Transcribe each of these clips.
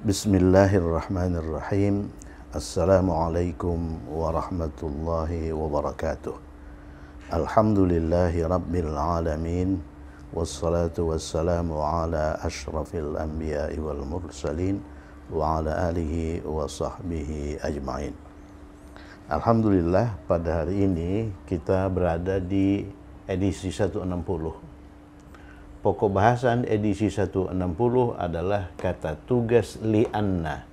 Bismillahirrahmanirrahim. Assalamualaikum warahmatullahi wabarakatuh. Alhamdulillahi rabbil alamin. Wassalatu wassalamu ala ashrafil anbiya'i wal mursalin wa ala alihi wa sahbihi ajma'in. Alhamdulillah, pada hari ini kita berada di edisi 160. Pokok bahasan edisi 160 adalah kata tugas li'anna.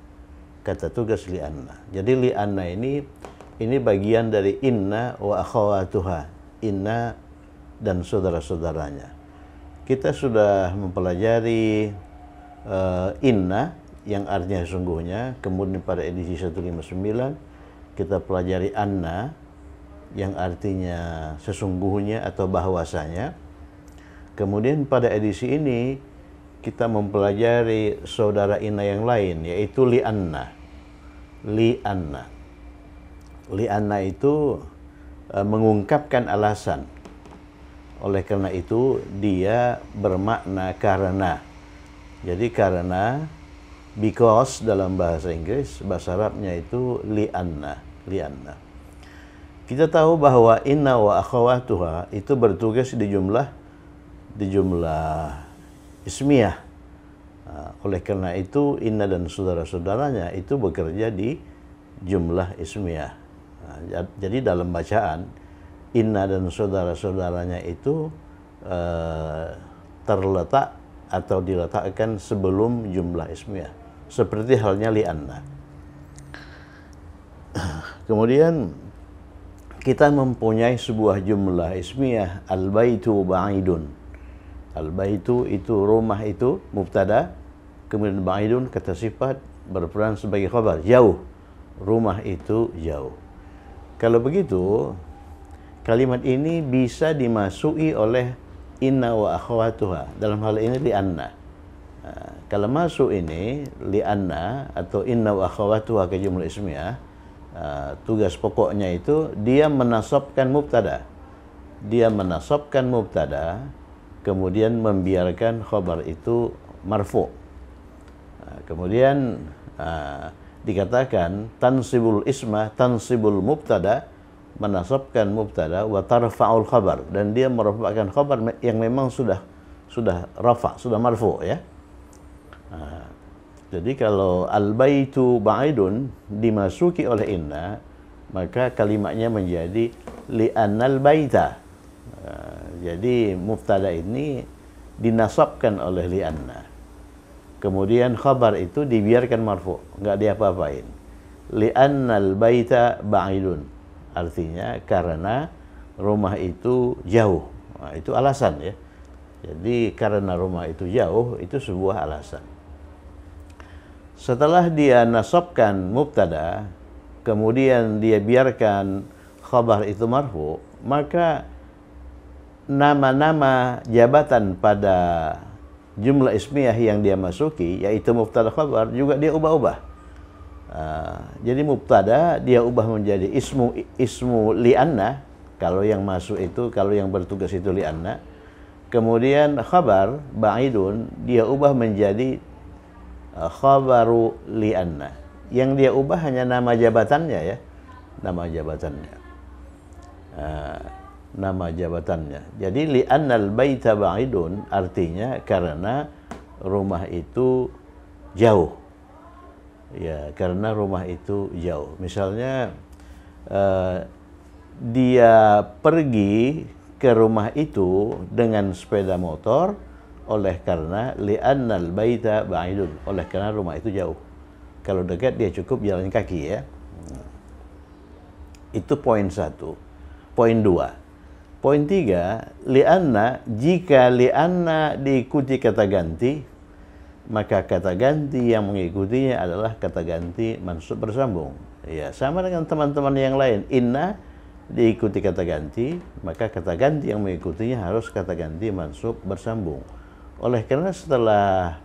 Kata tugas li'anna. Jadi li'anna ini bagian dari inna wa akhawatuha. Inna dan saudara-saudaranya. Kita sudah mempelajari inna yang artinya sesungguhnya. Kemudian pada edisi 159 kita pelajari anna yang artinya sesungguhnya atau bahwasanya. Kemudian pada edisi ini kita mempelajari saudara inna yang lain, yaitu li'anna. Li'anna. Li'anna itu mengungkapkan alasan. Oleh karena itu dia bermakna karena. Jadi karena, because dalam bahasa Inggris, bahasa Arabnya itu li'anna. Li'anna. Kita tahu bahwa inna wa akhawatuha itu bertugas di jumlah ismiyah. Oleh karena itu inna dan saudara-saudaranya itu bekerja di jumlah ismiyah. Jadi dalam bacaan inna dan saudara-saudaranya itu terletak atau diletakkan sebelum jumlah ismiyah, seperti halnya li'anna. Kemudian kita mempunyai sebuah jumlah ismiyah, al-baitu ba'idun. Al-baitu itu rumah itu mubtada, kemudian ba'idun kata sifat berperan sebagai khabar, jauh. Rumah itu jauh. Kalau begitu, kalimat ini bisa dimasuki oleh inna wa akhawatuha. Dalam hal ini li'anna. Kalau masuk ini li'anna atau inna wa akhawatuha ke jumlah ismiyah, tugas pokoknya itu dia menasabkan mubtada. Dia menasabkan mubtada, kemudian membiarkan khabar itu marfu'. Kemudian dikatakan tansibul isma, tansibul mubtada, menasabkan mubtada, wa tarfa'ul khabar, dan dia merafa'kan khabar yang memang sudah rafa', sudah marfu' ya. Jadi kalau al-baitu ba'idun dimasuki oleh inna, maka kalimatnya menjadi li'annal baita. Jadi mubtada ini dinasabkan oleh li'anna. Kemudian khabar itu dibiarkan marfu', enggak diapa-apain. Li'annal baita ba'idun. Artinya karena rumah itu jauh. Nah, itu alasan ya. Jadi karena rumah itu jauh, itu sebuah alasan. Setelah dia nasabkan mubtada, kemudian dia biarkan khabar itu marfu', maka nama-nama jabatan pada jumlah ismiyah yang dia masuki, yaitu mubtada khabar, juga dia ubah-ubah. Jadi mubtada dia ubah menjadi ismu li'anna, kalau yang masuk itu, kalau yang bertugas itu li'anna. Kemudian khabar ba'idun dia ubah menjadi khabaru li'anna. Yang dia ubah hanya nama jabatannya ya, nama jabatannya. Nama jabatannya. Jadi li'annal baita ba'idun artinya karena rumah itu jauh. Ya, karena rumah itu jauh. Misalnya dia pergi ke rumah itu dengan sepeda motor, oleh karena li'annal baita ba'idun, oleh karena rumah itu jauh. Kalau dekat dia cukup jalan kaki ya. Itu poin 1. Poin 2. Poin 3, li'anna, jika li'anna diikuti kata ganti, maka kata ganti yang mengikutinya adalah kata ganti mansub bersambung. Ya, sama dengan teman-teman yang lain. Inna diikuti kata ganti, maka kata ganti yang mengikutinya harus kata ganti mansub bersambung. Oleh karena setelah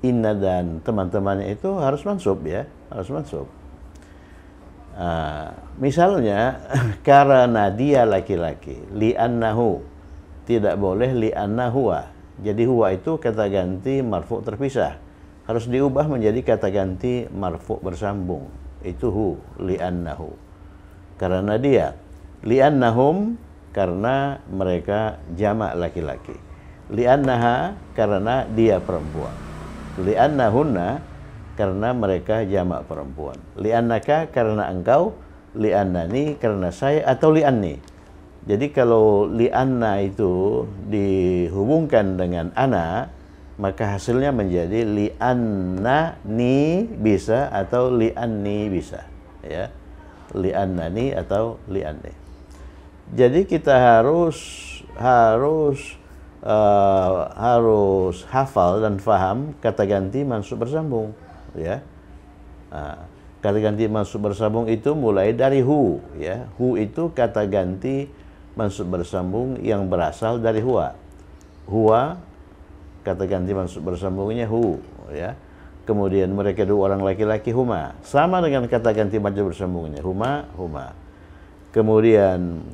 inna dan teman-temannya itu harus mansub ya, harus mansub. Misalnya karena dia laki-laki, li'annahu, tidak boleh li'anna huwa. Jadi huwa itu kata ganti marfu' terpisah. harus diubah menjadi kata ganti marfu bersambung. Itu hu, li'annahu. Karena dia. Li'annahum, karena mereka jamak laki-laki. Li'annaha, karena dia perempuan. Li'annahunna, karena mereka jamak perempuan. Li'annaka, karena engkau. Li'annani, karena saya, atau li'anni. Jadi kalau li'anna itu dihubungkan dengan ana, maka hasilnya menjadi li'annani bisa atau li'anni bisa, ya. Li'annani atau li'anni. Jadi kita harus hafal dan faham kata ganti mansub bersambung, ya. Kata ganti mansub bersambung itu mulai dari hu, ya. Hu itu kata ganti mansub bersambung yang berasal dari huwa. Huwa kata ganti mansub bersambungnya hu, ya. Kemudian mereka dua orang laki-laki huma, sama dengan kata ganti mansub bersambungnya huma, huma. Kemudian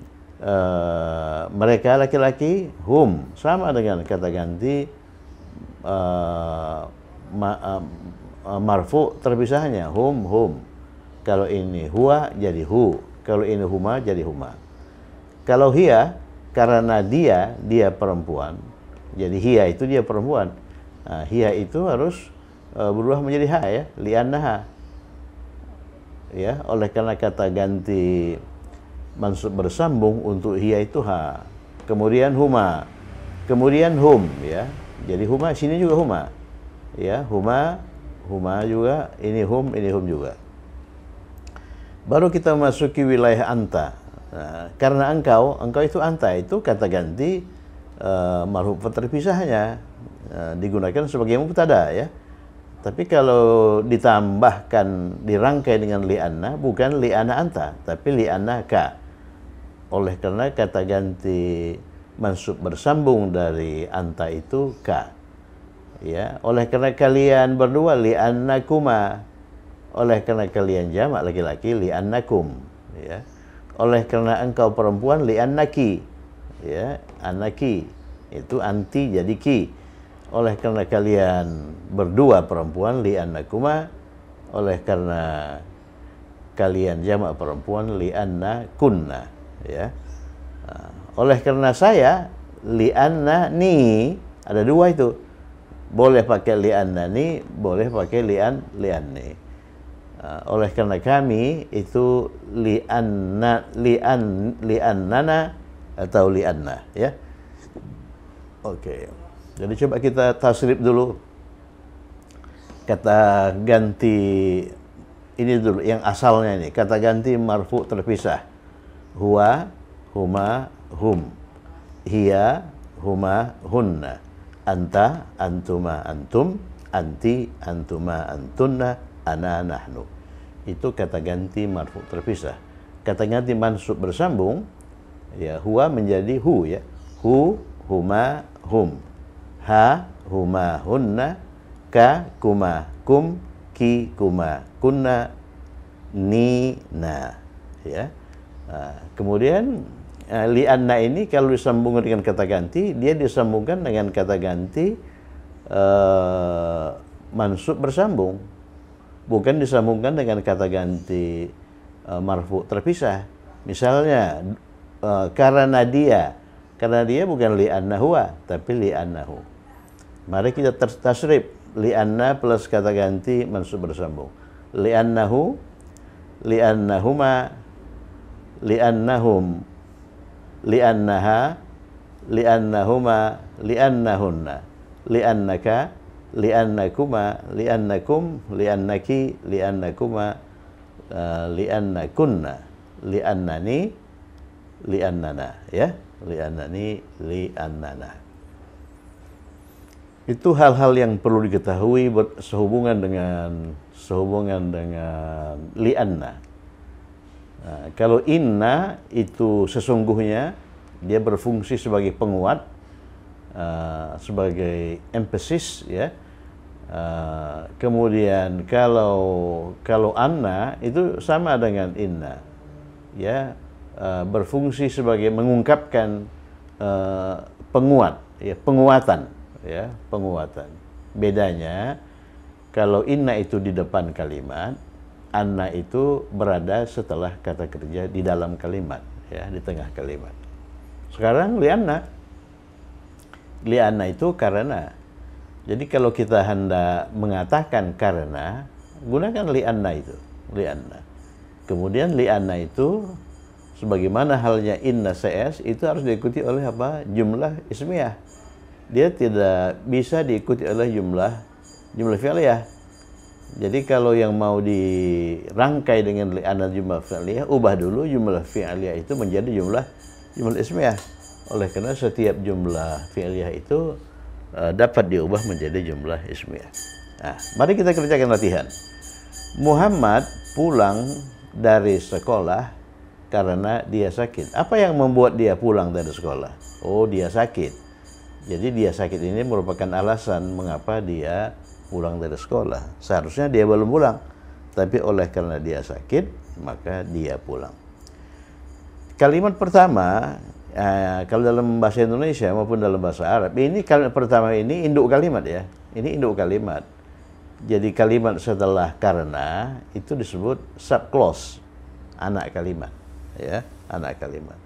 mereka laki-laki hum, sama dengan kata ganti marfu terpisahnya hum, hum. Kalau ini huwa jadi hu, kalau ini huma jadi huma. Kalau hiya, karena dia perempuan, jadi hiya itu dia perempuan. Nah, hiya itu harus berubah menjadi ha, ya, li'annaha, ya. Oleh karena kata ganti mansub bersambung untuk hiya itu ha. Kemudian huma, kemudian hum, ya. Jadi huma, sini juga huma, ya. Huma juga, ini hum juga. Baru kita masuki wilayah anta. Nah, karena engkau itu anta, itu kata ganti marfu terpisahnya digunakan sebagai mubtada, ya. Tapi kalau ditambahkan, dirangkai dengan li'anna, bukan li'anna anta, tapi li'anna ka. Oleh karena kata ganti mansub bersambung dari anta itu ka, ya. Oleh karena kalian berdua li'annakuma, oleh karena kalian jamak laki-laki li'annakum, ya. Oleh karena engkau perempuan li'annaki, ya, anaki, itu anti jadi ki. Oleh karena kalian berdua perempuan li'annakuma, oleh karena kalian jamak perempuan li'annakunna, ya. Oleh karena saya li'annani, ada dua itu. Boleh pakai li'annani, boleh pakai li'anni. Oleh karena kami itu li'annana atau li'anna, ya. Oke. Jadi coba kita tasrif dulu kata ganti ini dulu, yang asalnya ini, kata ganti marfu terpisah. Huwa, huma, hum. Hiya, huma, hunna. Anta, antuma, antum. Anti, antuma, antunna. Ana, nahnu. Itu kata ganti marfu terpisah. Kata ganti mansub bersambung, ya, huwa menjadi hu, ya. Hu, huma, hum. Ha, huma, hunna. Ka, kuma, kum. Ki, kuma, kunna. Ni, na, ya. Kemudian li'anna ini kalau disambungkan dengan kata ganti, dia disambungkan dengan kata ganti mansub bersambung, bukan disambungkan dengan kata ganti marfu terpisah. Misalnya karena dia bukan li'annahu, tapi li'annahu. Mari kita tasrif li'anna plus kata ganti mansub bersambung. Li'annahu, li'annahuma, li'annahum, li'annaha, li'annahuma, li'annahunna, li'annaka, li'annakuma, li'annakum, li'annaki, li'annakuma, li'annakunna, li'annani, li'annana, ya. Li'annani, li'annana. Itu hal-hal yang perlu diketahui sehubungan dengan li'anna. Nah, kalau inna itu sesungguhnya dia berfungsi sebagai penguat, sebagai emphasis, ya. Kemudian kalau anna itu sama dengan inna, ya, berfungsi sebagai mengungkapkan penguat, ya, penguatan, ya, penguatan. Bedanya Kalau inna itu di depan kalimat, anna itu berada setelah kata kerja di dalam kalimat, ya, di tengah kalimat. Sekarang lianna itu karena. Jadi kalau kita hendak mengatakan karena, gunakan lianna itu, lianna. Kemudian lianna itu sebagaimana halnya inna cs itu harus diikuti oleh apa? Jumlah ismiyah. Dia tidak bisa diikuti oleh jumlah fi'liyah. Jadi kalau yang mau dirangkai dengan li'anna jumlah fi'liyah, ubah dulu jumlah fi'liyah itu menjadi jumlah ismiyah. Oleh karena setiap jumlah fi'liyah itu dapat diubah menjadi jumlah ismiyah. Nah, mari kita kerjakan latihan. Muhammad pulang dari sekolah karena dia sakit. Apa yang membuat dia pulang dari sekolah? Oh, dia sakit. Jadi dia sakit ini merupakan alasan mengapa dia pulang dari sekolah. Seharusnya dia belum pulang, tapi oleh karena dia sakit, maka dia pulang. Kalimat pertama, kalau dalam bahasa Indonesia maupun dalam bahasa Arab, ini kalimat pertama ini induk kalimat, ya. Ini induk kalimat. Jadi kalimat setelah karena itu disebut subclause, anak kalimat, ya, anak kalimat.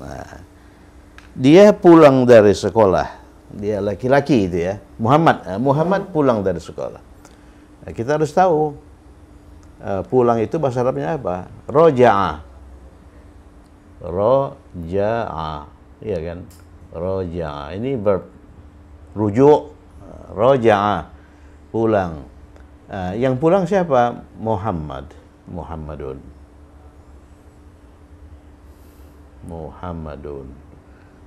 Nah, dia pulang dari sekolah. Dia laki-laki itu, ya. Muhammad pulang dari sekolah. Nah, kita harus tahu pulang itu bahasa Arabnya apa? Roja'a. Iya kan? Roja'a. Ini verb rujuk. Roja'a, pulang. Yang pulang siapa? Muhammadun.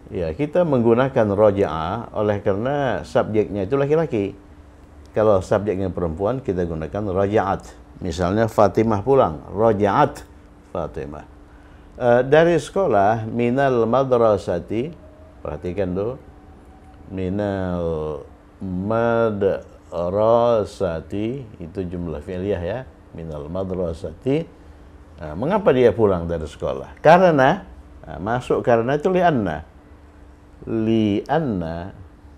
Ya, kita menggunakan roja'a oleh karena subjeknya itu laki-laki. Kalau subjeknya perempuan, kita gunakan roja'at. Misalnya Fatimah pulang, roja'at Fatimah. Dari sekolah, minal madrasati, perhatikan tuh, minal madrasati, itu jumlah fi'liyah, ya, minal madrasati. Mengapa dia pulang dari sekolah? Karena, masuk karena itu li'anna,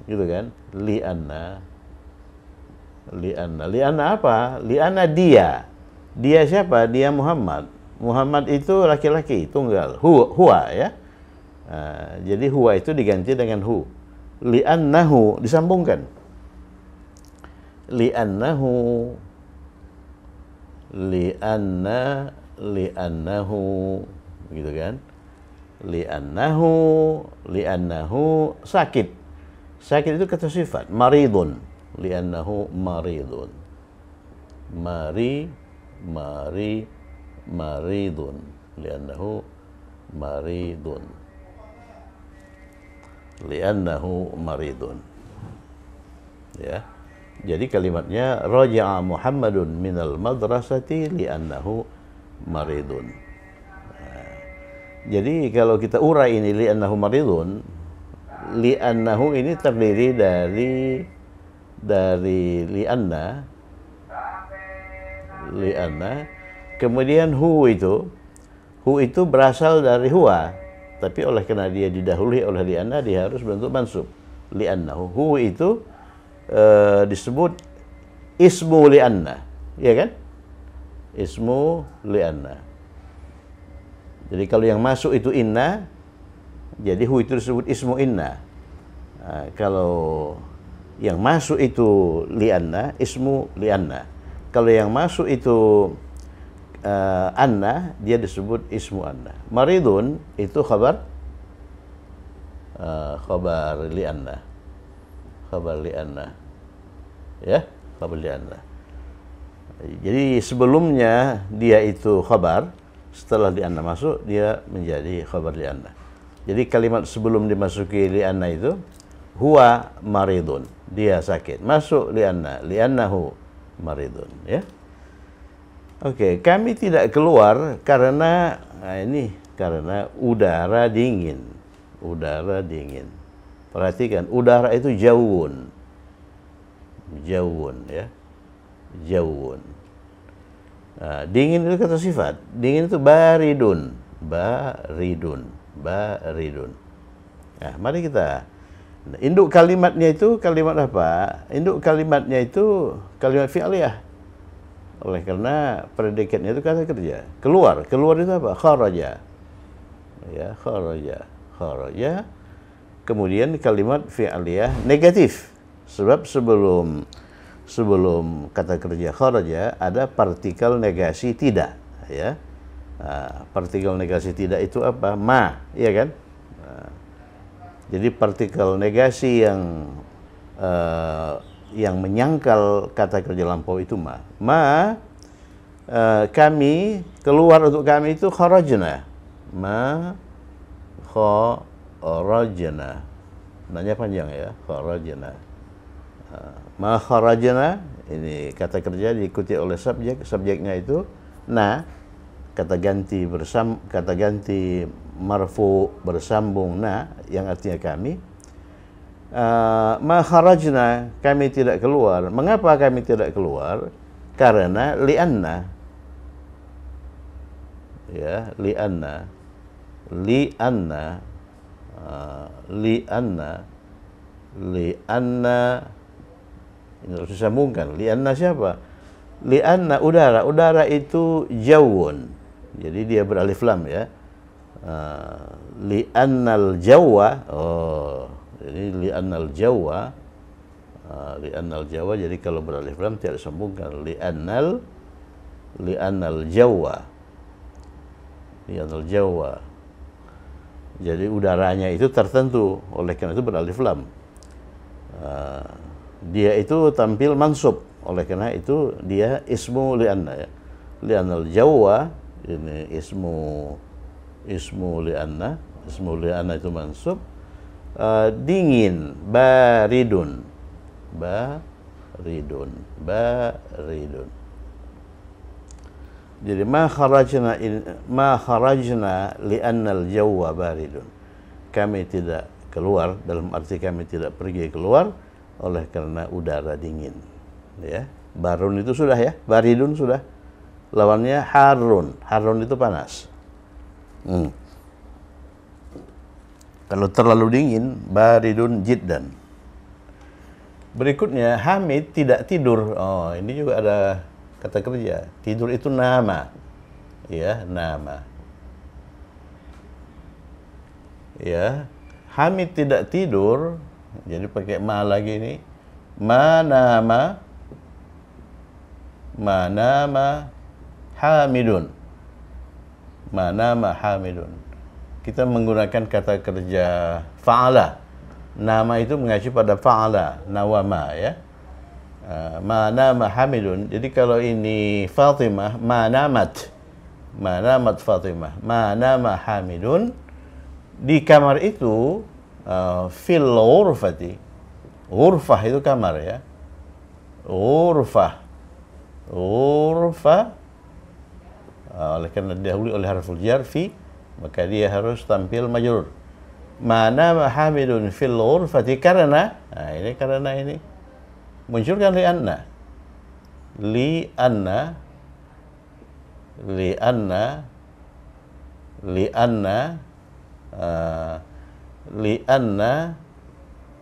gitu kan? Li'anna apa? Li'anna dia siapa? Dia Muhammad itu laki-laki tunggal, huwa, ya. Jadi huwa itu diganti dengan hu. Li'annahu disambungkan. Li'annahu, gitu kan? Li'annahu sakit. Sakit itu kata sifat, maridun. Li'annahu maridun. Maridun. Li'annahu maridun. Ya. Jadi kalimatnya raja'a Muhammadun minal madrasati li'annahu maridun. Jadi kalau kita urai ini li'annahu maridun, li'annahu ini terdiri dari li'anna, kemudian hu itu berasal dari huwa, tapi oleh karena dia didahului oleh li'anna, dia harus bentuk mansub. Li'annahu, hu itu disebut ismu li'anna, ya kan? Ismu li'anna. Jadi kalau yang masuk itu inna, jadi hu itu disebut ismu inna. Kalau yang masuk itu li'anna, ismu li'anna. Kalau yang masuk itu anna, dia disebut ismu anna. Maridun itu khabar li'anna. Ya, khabar li'anna. Jadi sebelumnya dia itu khabar, setelah li'anna masuk, dia menjadi khabar li'anna. Jadi kalimat sebelum dimasuki li'anna itu, huwa maridun, dia sakit. Masuk li'annahu maridun, ya. Oke, kami tidak keluar karena karena udara dingin. Perhatikan, udara itu jauhun, ya, jauhun. Dingin itu kata sifat. Dingin itu baridun. Nah, mari kita Induk kalimatnya itu kalimat apa? Induk kalimatnya itu kalimat fi'liyah. Oleh karena predikatnya itu kata kerja. Keluar. Keluar itu apa? Kharaja. Ya, kharaja. Kharaja. Kemudian kalimat fi'liyah negatif. Sebab sebelum kata kerja kharaja ada partikel negasi tidak, ya. Partikel negasi tidak itu apa? Ma, iya kan? Jadi partikel negasi yang menyangkal kata kerja lampau itu ma. Kami keluar, untuk kami itu kharajna. Ma kharajna. Nanya panjang ya, kharajna. Ma kharajna, ini kata kerja diikuti oleh subjek. Subjeknya itu na, kata ganti marfu bersambung na yang artinya kami. Ma kharajna, kami tidak keluar. Mengapa kami tidak keluar? Karena li'anna. Ya, li'anna. Li'anna. Ini harus disambungkan. Li'anna siapa? Li'anna udara. Udara itu jawun. Jadi dia beralif lam ya. Li'annal jawa. Jadi li'annal jawa. Li'annal jawa. Jadi kalau beralif lam tidak disambungkan. Li'annal jawa. Li'annal jawa. Jadi udaranya itu tertentu. Oleh karena itu beralif lam. Dia itu tampil mansub, oleh karena itu dia ismu li'anna ya. Li'annal jawa, ini ismu li'anna. Ismu li'anna itu mansub. Dingin, baridun. Jadi ma kharajna li'annal jawa baridun. Kami tidak keluar, dalam arti kami tidak pergi keluar oleh karena udara dingin, ya. Barun itu sudah ya, baridun sudah. Lawannya harun. Harun itu panas. Kalau terlalu dingin, baridun jiddan. Berikutnya, Hamid tidak tidur. Oh, ini juga ada kata kerja. Tidur itu nama, ya, nama. Ya, Hamid tidak tidur. Jadi pakai ma lagi ini. Manama Hamidun. Manama Hamidun. Kita menggunakan kata kerja fa'ala. Nama itu mengacu pada fa'ala, nawama ya. Manama Hamidun. Jadi kalau ini Fatimah, manamat Fatimah. Manama Hamidun. Di kamar itu fil ghurfati. Ghurfah itu kamar ya. Ghurfah. Oleh karena didahului oleh harful jar fi, maka dia harus tampil majrur. Mana Hamidun fil ghurfati, karena ini karena ini munculkan li'anna.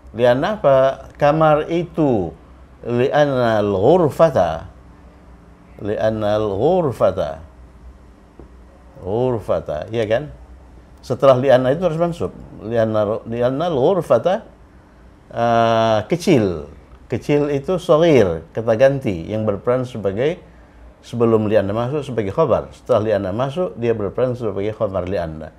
Li'anna apa? Kamar itu. Li'anna al-ghurfata. Ghurfata, iya kan? Setelah li'anna itu harus mansub. Li'anna al-ghurfata kecil. Kecil itu shaghir, kata ganti yang berperan sebagai, sebelum li'anna masuk sebagai khabar. Setelah li'anna masuk, dia berperan sebagai khabar li'anna.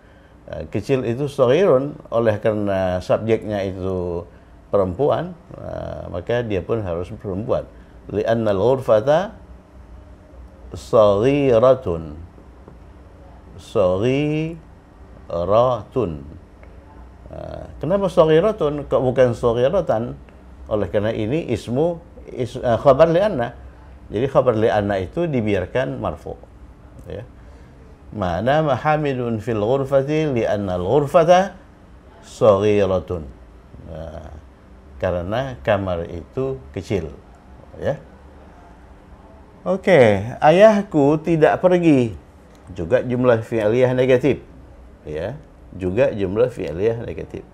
Kecil itu shaghirun, oleh karena subjeknya itu perempuan, maka dia pun harus perempuan. Li'anna al-ghurfata saghiratun. Kenapa saghiratun kok bukan saghiratan? Oleh karena ini khabar li'anna. Jadi khabar li'anna itu dibiarkan marfu, ya. Mana Hamidun fil ghurfati li'anna al-ghurfata saghiratun. Karena kamar itu kecil, ya. Oke, ayahku tidak pergi. Juga jumlah fi'liyah negatif, ya. Juga jumlah fi'liyah negatif.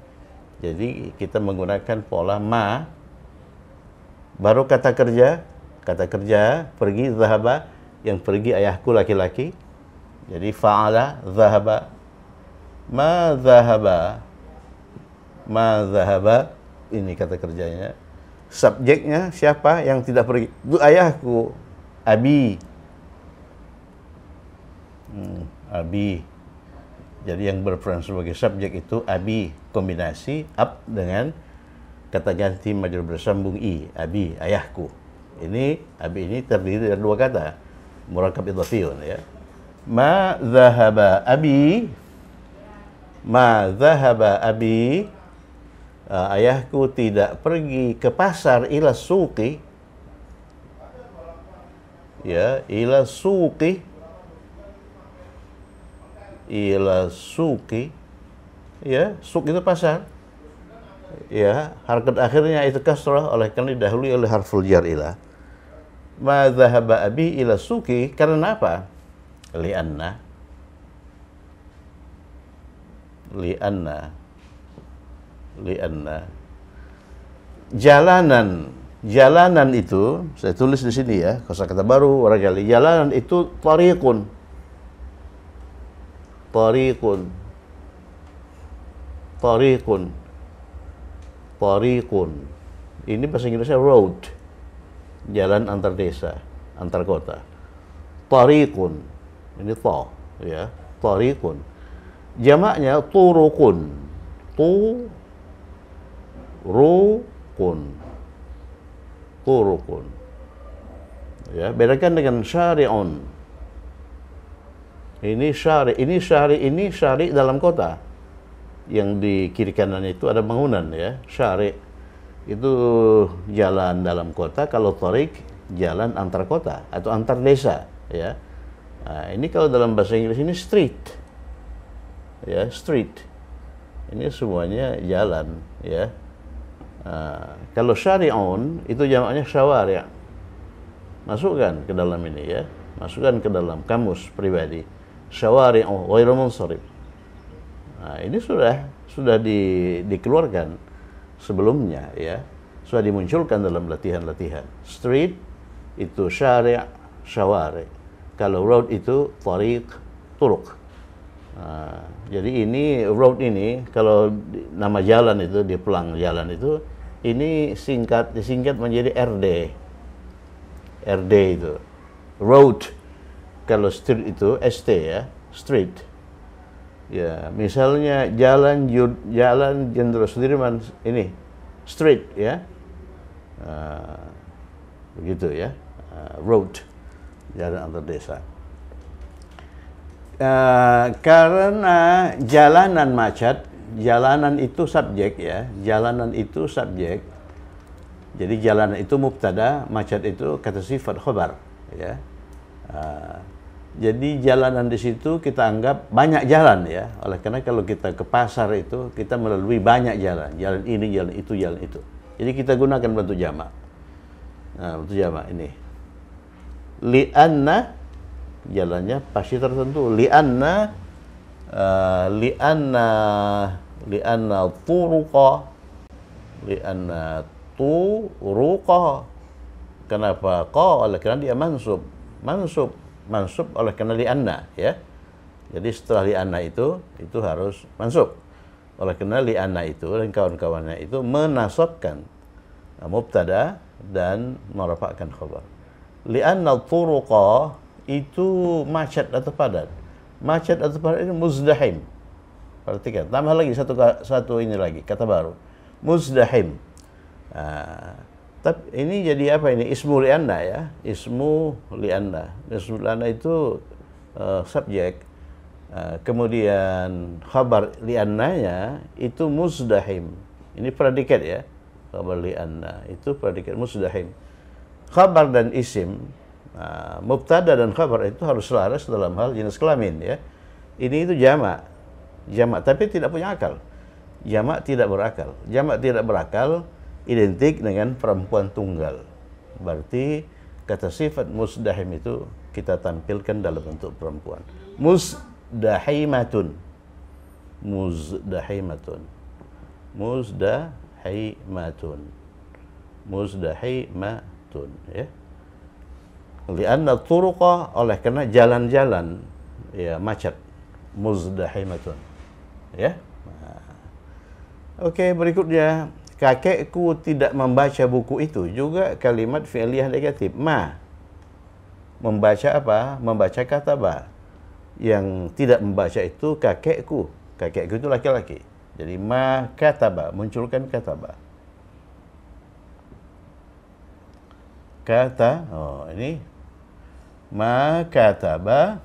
Jadi kita menggunakan pola ma, baru kata kerja pergi, zahaba, yang pergi ayahku laki-laki. Jadi fa'ala, zahaba, ma zahaba, ini kata kerjanya. Subjeknya siapa yang tidak pergi? Itu ayahku, abi. Abi. Jadi yang berperan sebagai subjek itu abi, kombinasi ab dengan kata ganti majrur bersambung i, abi, ayahku. Ini abi ini terdiri dari dua kata, murakkab idhafiyun ya. Ma zahaba abi, ma zahaba abi, ayahku tidak pergi ke pasar, ila suqi, ya, ila suqi, ila suqi, ya, suq itu pasar, ya, harakat akhirnya itu kasrah oleh karena didahului oleh harful jar ila. Ma dhahaba abi ila suqi, karena apa? Lianna jalanan itu saya tulis di sini ya, kosakata baru barangkali. Jalanan itu tariqun. Ini bahasa Inggrisnya road, jalan antar desa, antar kota. Tariqun, ini to, ya, tariqun. Jamaknya turuqun, turuqun. Ya, bedakan dengan syari'un. Ini syari dalam kota. Yang di kiri kanan itu ada bangunan ya. Syari itu jalan dalam kota, kalau tariq jalan antar kota atau antar desa ya. Nah, ini kalau dalam bahasa Inggris ini street. Ya, street. Ini semuanya jalan ya. Kalau syari'un itu jamaknya syawari'. Masukkan ke dalam ini ya. Masukkan ke dalam kamus pribadi. Syawari'u ghairu munsharif. Nah, ini sudah dikeluarkan sebelumnya ya. Sudah dimunculkan dalam latihan-latihan. Street itu syari', syawari'. Kalau road itu tariq, turuq. Nah, jadi ini road ini kalau nama jalan itu di pelang jalan itu ini disingkat menjadi RD. RD itu. Road. Kalau street itu ST ya, street. Ya, misalnya jalan Jenderal Sudirman ini street ya. Begitu ya. Road, jalan antar desa. Karena jalanan macet, jalanan itu subjek ya. Jalanan itu subjek. Jadi jalanan itu mubtada, macet itu kata sifat khabar ya. Jadi jalanan di situ kita anggap banyak jalan ya. Oleh karena kalau kita ke pasar itu kita melalui banyak jalan. Jalan ini, jalan itu, jalan itu. Jadi kita gunakan bentuk jamak. Nah, bentuk jamak ini. Li'anna jalannya pasti tertentu. Li'anna turuqa. Kenapa qa? Oleh karena dia mansub oleh karena li'anna ya. Jadi setelah li'anna itu harus mansub. Oleh karena li'anna itu dan kawan-kawannya itu menasabkan mubtada dan merafa'kan khabar. Li'anna turuqa itu macet atau padat. Macet atau padat ini muzdahim. Perhatikan, tambah lagi satu ini lagi kata baru. Muzdahim. Tapi ini jadi apa ini? Ismu li'anna ya. Ismu li'anna. Ismu li'anna itu subjek. Kemudian khabar li'annanya itu muzdahim. Ini predikat ya. Khabar li'anna itu predikat muzdahim. Khabar dan isim, mubtada dan khabar itu harus selaras dalam hal jenis kelamin ya. Ini itu jamak. Jamak tapi tidak punya akal. Jamak tidak berakal. Jamak tidak berakal identik dengan perempuan tunggal. Berarti kata sifat musdahim itu kita tampilkan dalam bentuk perempuan. Musdahimatun. Musdahimatun. muzdahimatun. Muzdahimatun, ya. Lianna turuqa, oleh karena jalan-jalan ya macet. Muzdahimatun, ya. Oke, berikutnya, kakekku tidak membaca buku itu, juga kalimat fi'liyah negatif. Membaca apa? Membaca kataba. Yang tidak membaca itu kakekku. Kakekku itu laki-laki. Jadi ma kataba, munculkan kataba. Ini ma kataba.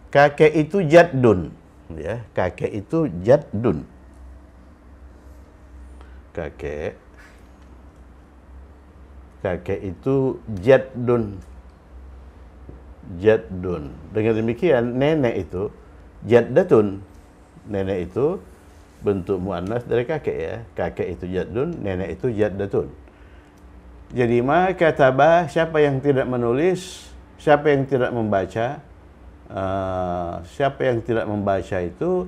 Kakek itu jaddun, ya. Kakek itu jaddun. Kakek itu jaddun. Dengan demikian nenek itu jaddatun. Nenek itu bentuk muannas dari kakek, ya. Kakek itu jaddun, nenek itu jaddatun. Jadi ma kataba, siapa yang tidak menulis, siapa yang tidak membaca, siapa yang tidak membaca itu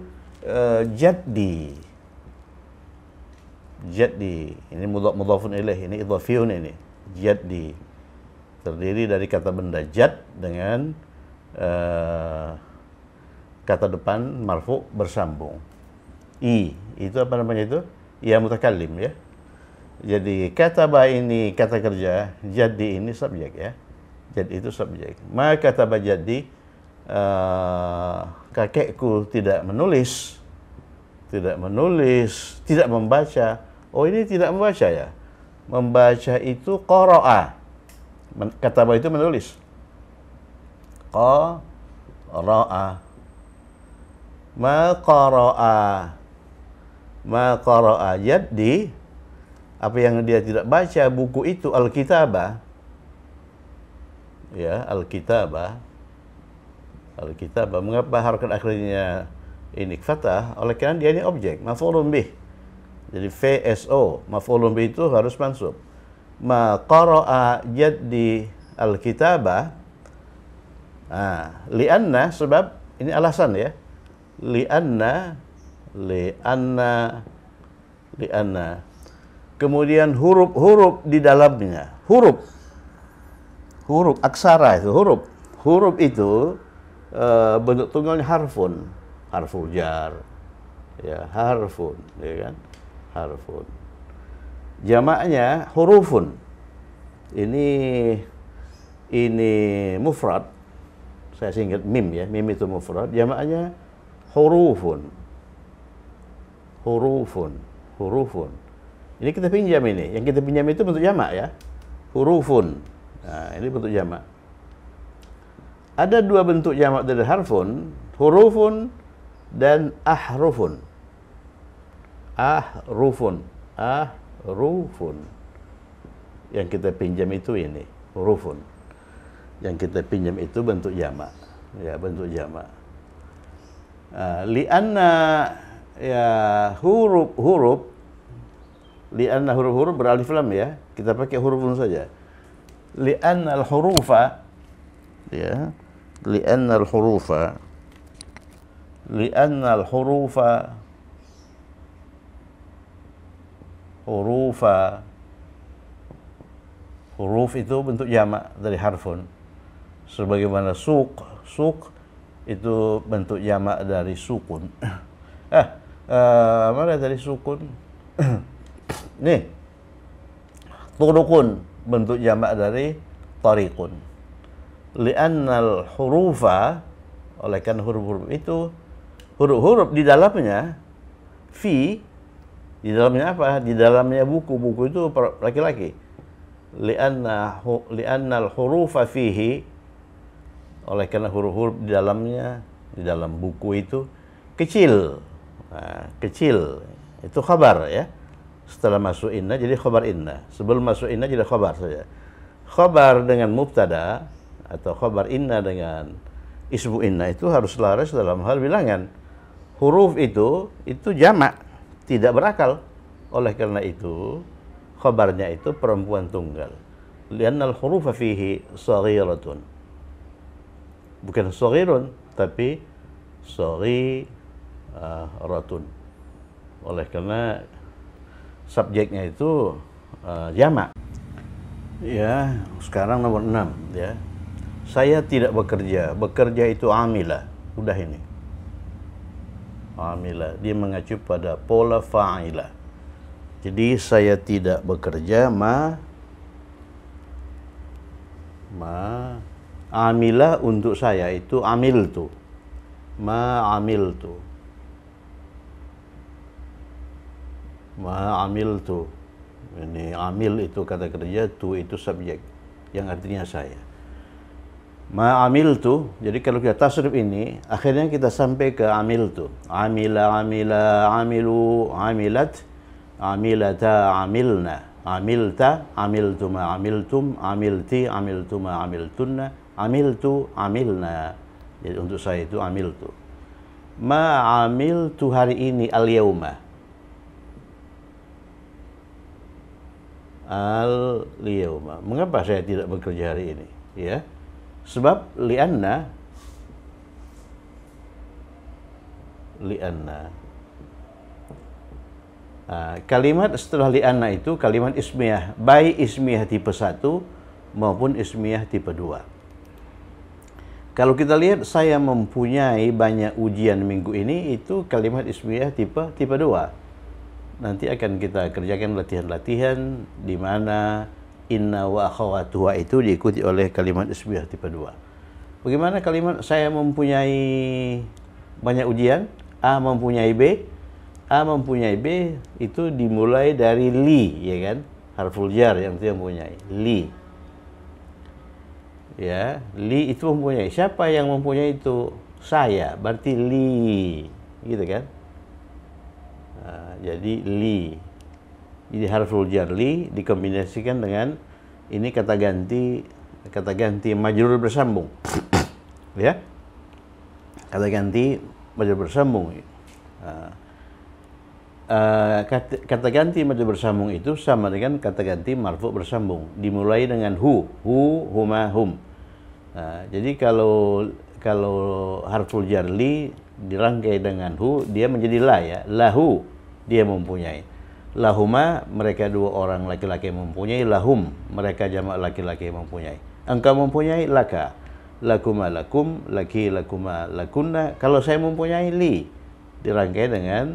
jaddi. Ini mudhafun ilaih, ini idhafiyun ini. Jaddi terdiri dari kata benda jad dengan kata depan marfu bersambung. Itu apa namanya itu? Ya mutakallim, ya. Jadi kataba ini kata kerja, jaddi ini subjek, ya. Jadi itu subjek. Maka kataba jaddi, kakekku tidak menulis, tidak membaca. Oh, ini tidak membaca, ya. Membaca itu qara'a. Kataba itu menulis. Qara'a. Ma qara'a jaddi, apa yang dia tidak baca buku itu, al-kitabah, ya, al-kitabah. Mengapa harakat akhirnya ini fathah? Oleh karena dia ini objek, maf'ulun bih. Jadi VSO, maf'ulun bih itu harus mansub. Ma qara'a jaddi al-kitabah. Lianna, sebab ini alasan, ya. Lianna. Kemudian huruf-huruf di dalamnya. Huruf aksara itu, huruf itu bentuk tunggalnya harfun, harful jar, ya, harfun, ya kan, harfun. Jamaknya hurufun. Ini mufrad. Saya ingat mim, ya, mim itu mufrad. Jamaknya hurufun. Ini kita pinjam ini. Yang kita pinjam itu bentuk jamak, ya. Hurufun. Nah, ini bentuk jamak. Ada dua bentuk jamak dari harfun, hurufun dan ahrufun. Ahrufun. Yang kita pinjam itu ini, hurufun. Yang kita pinjam itu bentuk jamak. Ya, bentuk jamak. Lianna, ya, huruf-huruf beralif lam, ya. Kita pakai hurufun saja. Lianna al-hurufa, ya. Lianna al-hurufa. Huruf itu bentuk jamak dari harfun. Sebagaimana suq itu bentuk jamak dari sukun. Mana dari sukun? Nih. Turuqun bentuk jamak dari tariqun. Li'annal hurufa, oleh karena huruf-huruf itu, huruf-huruf di dalamnya di dalamnya apa? Di dalamnya buku itu laki-laki. Li'annal hurufa fihi, oleh karena huruf-huruf di dalamnya, di dalam buku itu kecil. Kecil itu khabar, ya. Setelah masuk inna jadi khabar inna. Sebelum masuk inna jadi khabar saja. Khabar dengan mubtada atau khabar inna dengan ismu inna itu harus selaras dalam hal bilangan. Huruf itu jamak, tidak berakal. Oleh karena itu khabarnya itu perempuan tunggal. Li'annal hurufa fihi saghiratun. Bukan saghirun, tapi rotun. Oleh karena subjeknya itu jamak. Ya, sekarang nomor 6 ya. Saya tidak bekerja. Bekerja itu amila. Udah ini. Amila. Dia mengacu pada pola fa'ila. Jadi saya tidak bekerja amila untuk saya itu amiltu. Amiltu. Amiltu. Ini amil itu kata kerja, tu itu subjek yang artinya saya. Amiltu. Jadi kalau kita tasrif ini, akhirnya kita sampai ke amiltu. Amila, amilu, amilat, amilata, amilna, amilta, amiltuma, amiltum, amilti, amiltuma, amiltunna, amiltu, amilna. Jadi untuk saya itu amiltu. Amiltu hari ini al-yauma. Al-yauma. Mengapa saya tidak bekerja hari ini? Ya. Sebab lianna kalimat setelah lianna itu kalimat ismiyah, baik ismiyah tipe 1 maupun ismiyah tipe 2. Kalau kita lihat saya mempunyai banyak ujian minggu ini, itu kalimat ismiyah tipe 2. Nanti akan kita kerjakan latihan-latihan di mana inna wa akhawatuha itu diikuti oleh kalimat ismiyah tipe 2. Bagaimana kalimat saya mempunyai banyak ujian? A mempunyai B. A mempunyai B itu dimulai dari li, ya kan? Harful jar yang itu mempunyai. Li. Ya, li itu mempunyai. Siapa yang mempunyai itu? Saya. Berarti li. Gitu kan? Jadi li. Jadi harful jar li dikombinasikan dengan ini kata ganti majrur bersambung. Ya. Kata ganti majrur bersambung. Kata ganti majrur bersambung itu sama dengan kata ganti marfu bersambung. Dimulai dengan hu, huma, hum. Jadi kalau harful jar li dirangkai dengan hu, dia menjadi la ya. Lahu, dia mempunyai. Lahuma, mereka dua orang laki-laki mempunyai. Lahum, mereka jamak laki-laki mempunyai. Engkau mempunyai, laka. Lakuma lakum, laki lakuma lakunna. Kalau saya mempunyai, li. Dirangkai dengan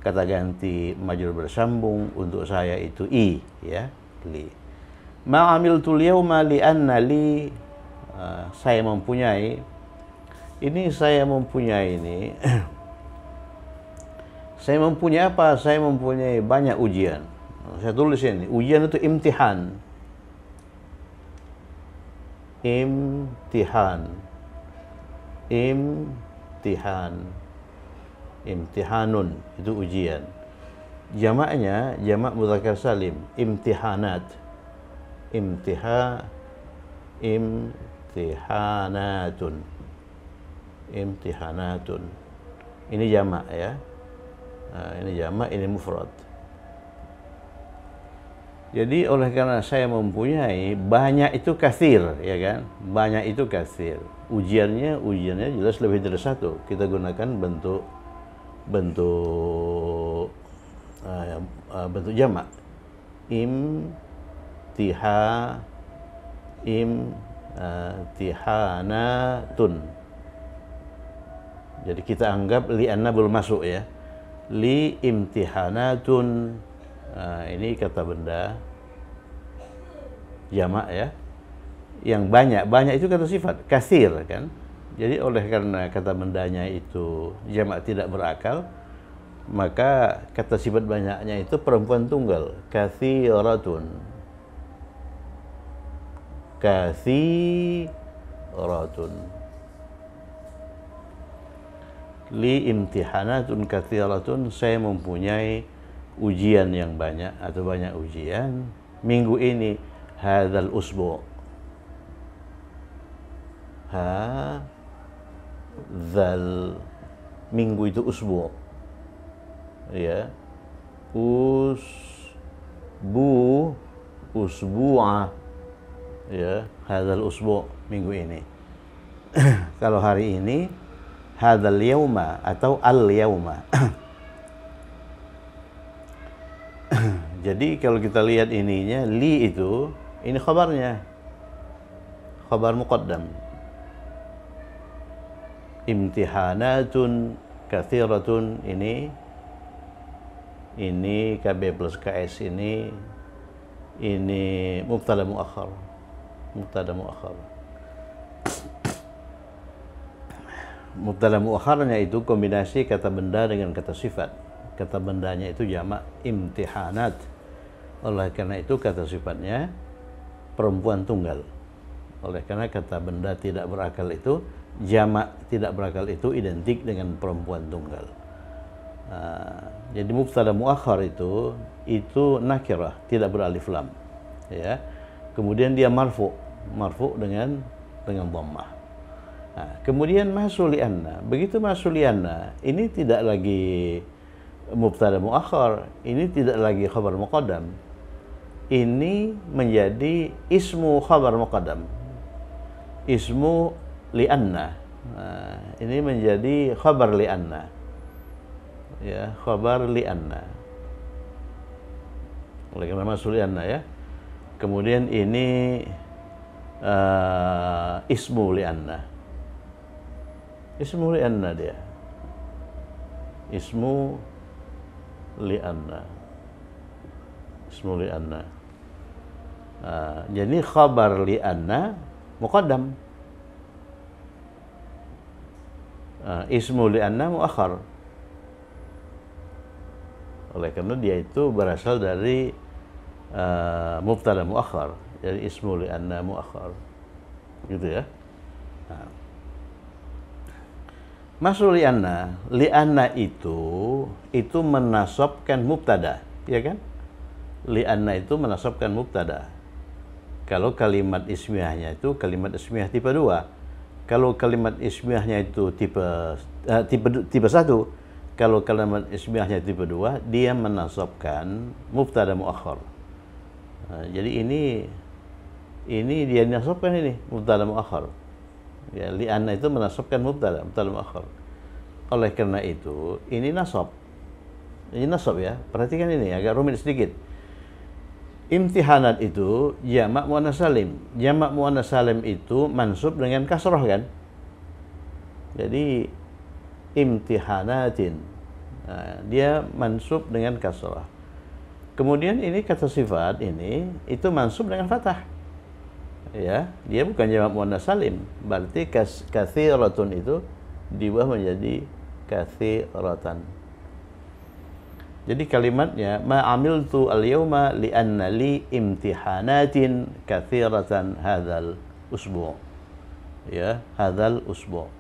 kata ganti majrur bersambung. Untuk saya itu i, ya, li. Ma'amiltul yawma li'anna li. Saya mempunyai. Ini saya mempunyai ini. Saya mempunyai apa? Saya mempunyai banyak ujian. Saya tulis ini. Ujian itu imtihan. Imtihan. Imtihanun. Itu ujian. Jamaknya, jamak mudzakkar salim. Imtihanat. Imtihanatun. Imtihanatun. Ini jamak ya. Ini jamak, ini mufrad. Jadi oleh karena saya mempunyai banyak itu katsir, ya kan? Banyak itu katsir. Ujiannya jelas lebih dari satu. Kita gunakan bentuk jamak. Imtihanatun. Jadi kita anggap li'anna belum masuk ya. Li imtihanatun. Ini kata benda jamak ya. Yang banyak itu kata sifat, katsir kan. Jadi oleh karena kata bendanya itu jamak tidak berakal, maka kata sifat banyaknya itu perempuan tunggal, katsiratun. Li imtihanatun katsiratun. Saya mempunyai ujian yang banyak atau banyak ujian minggu ini. Hadzal usbu'. Hadzal, minggu itu usbu'. Ya. Usbu'a. Ya, hadzal usbu', minggu ini. Kalau hari ini hadzal yauma atau al yauma. Jadi kalau kita lihat ininya, li itu, ini khabarnya, khabar muqaddam. Imtihanatun kathiratun, ini KB plus KS ini mubtada muakhar. Mubtada muakhar. Mubtada muakharnya itu kombinasi kata benda dengan kata sifat. Kata bendanya itu jamak imtihanat. Oleh karena itu kata sifatnya perempuan tunggal. Oleh karena kata benda tidak berakal itu, jamak tidak berakal itu identik dengan perempuan tunggal. Jadi mubtada muakhar itu nakirah, tidak beralif lam. Ya. Kemudian dia marfu dengan dhammah. Kemudian masuk li'anna. Begitu masuk li'anna, ini tidak lagi mubtada muakhar, ini tidak lagi khabar muqaddam. Ini menjadi ismu khabar muqaddam. Ismu li'anna. Ini menjadi khabar li'anna. Ya, khabar li'anna. Oleh karena masuk li'anna ya. Kemudian ini ismu li'anna. Ismu li'anna dia. Ismu li'anna. Ismu li'anna. Jadi khabar li'anna muqaddam. Ismu li'anna muakhar. Oleh karena dia itu berasal dari mubtada muakhar. Jadi ismu li'anna muakhar. Gitu ya. Masuk li'anna. Li'anna itu menasabkan mubtada, ya kan? Li'anna itu menasabkan mubtada. Kalau kalimat ismiyahnya itu kalimat ismiyah tipe 2. Kalau kalimat ismiyahnya itu tipe 1, kalau kalimat ismiyahnya tipe 2, dia menasabkan mubtada muakhar. Jadi ini dia menasabkan ini mubtada muakhar. Ya, li'anna itu menasabkan mubtada muakhar. Oleh karena itu, ini nasab. Ini nasab ya. Perhatikan ini agak rumit sedikit. Imtihanat itu jamak muannas salim. Jamak muannas salim itu mansub dengan kasrah kan? Jadi imtihanatin. Dia mansub dengan kasrah. Kemudian ini kata sifat ini itu mansub dengan fathah. Ya, dia bukan jamak muannas salim. Berarti kathiratun itu diubah menjadi kathiratan. Jadi kalimatnya ma'amiltu al-yawma li'anna li imtihanatin kathiratan hadzal usbu'. Ya, hadzal usbu'.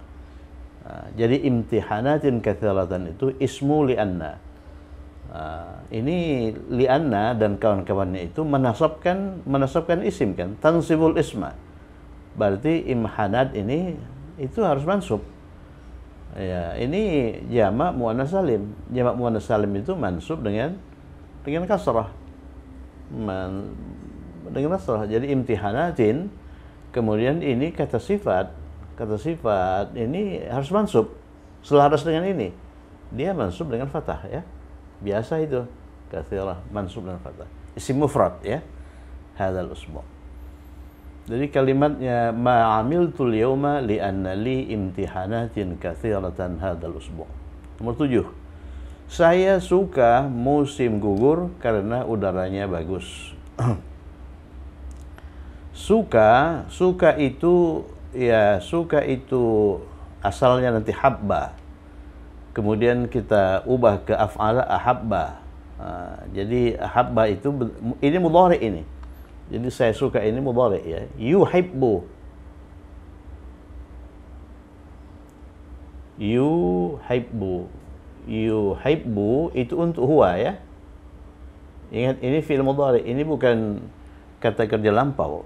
Jadi imtihanatin kathiratan itu ismu li'anna. Ini li'anna dan kawan-kawannya itu menasabkan isim kan, tansibul isma. Berarti imhanat ini itu harus mansub. Ya, ini jamak muannas salim. Jamak muannas salim itu mansub dengan kasrah. Dengan kasrah. Jadi imtihanatin, kemudian ini kata sifat. Kata sifat ini harus mansub. Selaras dengan ini. Dia mansub dengan fathah ya. Biasa itu. Katsirah mansub dengan fathah. Isim mufrad ya. Hadzal usbu'. Jadi kalimatnya ma'amiltul yawma li'anna li imtihanatin katsiratan hadzal usbu'. Nomor 7. Saya suka musim gugur karena udaranya bagus. Suka itu asalnya nanti habba. Kemudian kita ubah ke af'ala ahabba. Jadi ahabba itu ini mudhari ini. Jadi saya suka ini mudhari ya. Yuhibbu itu untuk huwa ya. Ingat ini fi'il mudhari, ini bukan kata kerja lampau.